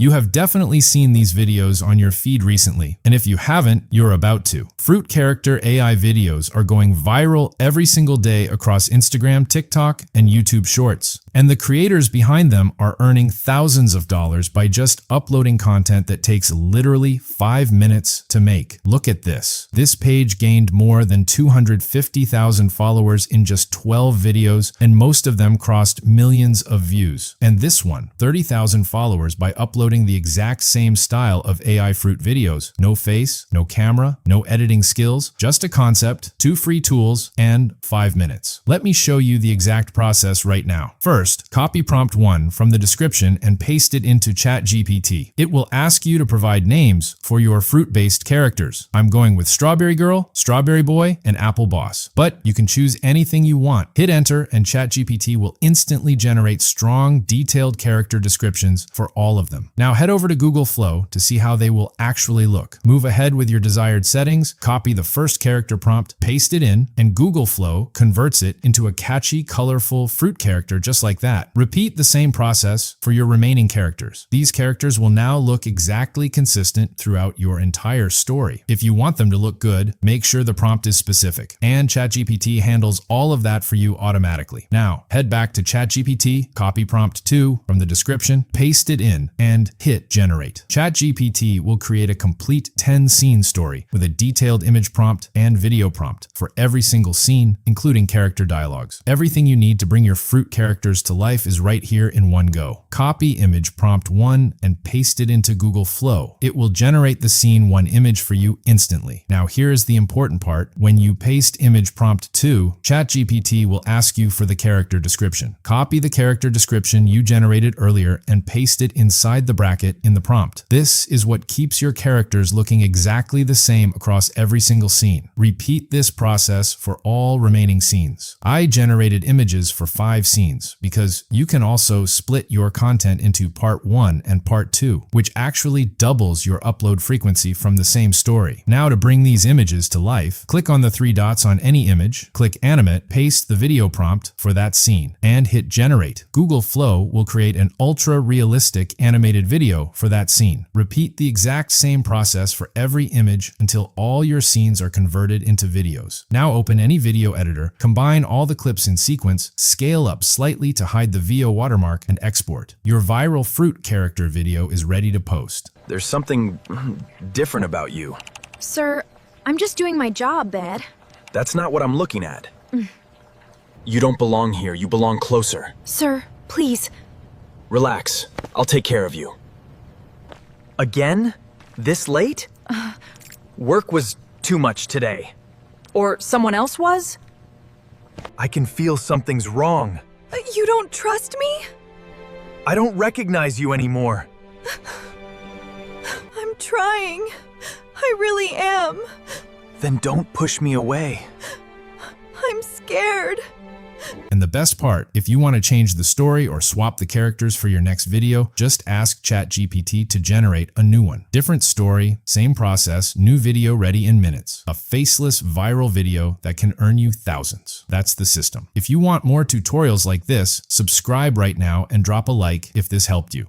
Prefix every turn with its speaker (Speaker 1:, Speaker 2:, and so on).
Speaker 1: You have definitely seen these videos on your feed recently, and if you haven't, you're about to. Fruit character AI videos are going viral every single day across Instagram, TikTok, and YouTube Shorts. And the creators behind them are earning thousands of dollars by just uploading content that takes literally 5 minutes to make. Look at this. This page gained more than 250,000 followers in just 12 videos, and most of them crossed millions of views. And this one, 30,000 followers by uploading the exact same style of AI fruit videos. No face, no camera, no editing skills, just a concept, 2 free tools, and 5 minutes. Let me show you the exact process right now. First, copy prompt 1 from the description and paste it into ChatGPT. It will ask you to provide names for your fruit-based characters. I'm going with Strawberry Girl, Strawberry Boy, and Apple Boss. But you can choose anything you want. Hit enter and ChatGPT will instantly generate strong, detailed character descriptions for all of them. Now head over to Google Flow to see how they will actually look. Move ahead with your desired settings, copy the first character prompt, paste it in, and Google Flow converts it into a catchy, colorful fruit character just like that. Repeat the same process for your remaining characters. These characters will now look exactly consistent throughout your entire story. If you want them to look good, make sure the prompt is specific, and ChatGPT handles all of that for you automatically. Now, head back to ChatGPT, copy prompt 2 from the description, paste it in, and hit generate. ChatGPT will create a complete 10-scene story with a detailed image prompt and video prompt for every single scene, including character dialogues. Everything you need to bring your fruit characters to life is right here in one go. Copy image prompt 1 and paste it into Google Flow. It will generate the scene 1 image for you instantly. Now here's the important part. When you paste image prompt 2, ChatGPT will ask you for the character description. Copy the character description you generated earlier and paste it inside the bracket in the prompt. This is what keeps your characters looking exactly the same across every single scene. Repeat this process for all remaining scenes. I generated images for 5 scenes because you can also split your content into part 1 and part 2, which actually doubles your upload frequency from the same story. Now to bring these images to life, click on the 3 dots on any image, click animate, paste the video prompt for that scene, and hit generate. Google Flow will create an ultra-realistic animated video for that scene. Repeat the exact same process for every image until all your scenes are converted into videos. Now open any video editor, combine all the clips in sequence, scale up slightly to hide the VO watermark, and export. Your viral fruit character video is ready to post.
Speaker 2: There's something different about you.
Speaker 3: Sir, I'm just doing my job, Dad.
Speaker 2: That's not what I'm looking at. You don't belong here. You belong closer.
Speaker 3: Sir, please.
Speaker 2: Relax. I'll take care of you.
Speaker 4: Again? This late? Work was too much today.
Speaker 5: Or someone else was?
Speaker 4: I can feel something's wrong.
Speaker 5: You don't trust me?
Speaker 4: I don't recognize you anymore.
Speaker 5: I'm trying. I really am.
Speaker 4: Then don't push me away.
Speaker 5: I'm scared.
Speaker 1: And the best part, if you want to change the story or swap the characters for your next video, just ask ChatGPT to generate a new one. Different story, same process, new video ready in minutes. A faceless viral video that can earn you thousands. That's the system. If you want more tutorials like this, subscribe right now and drop a like if this helped you.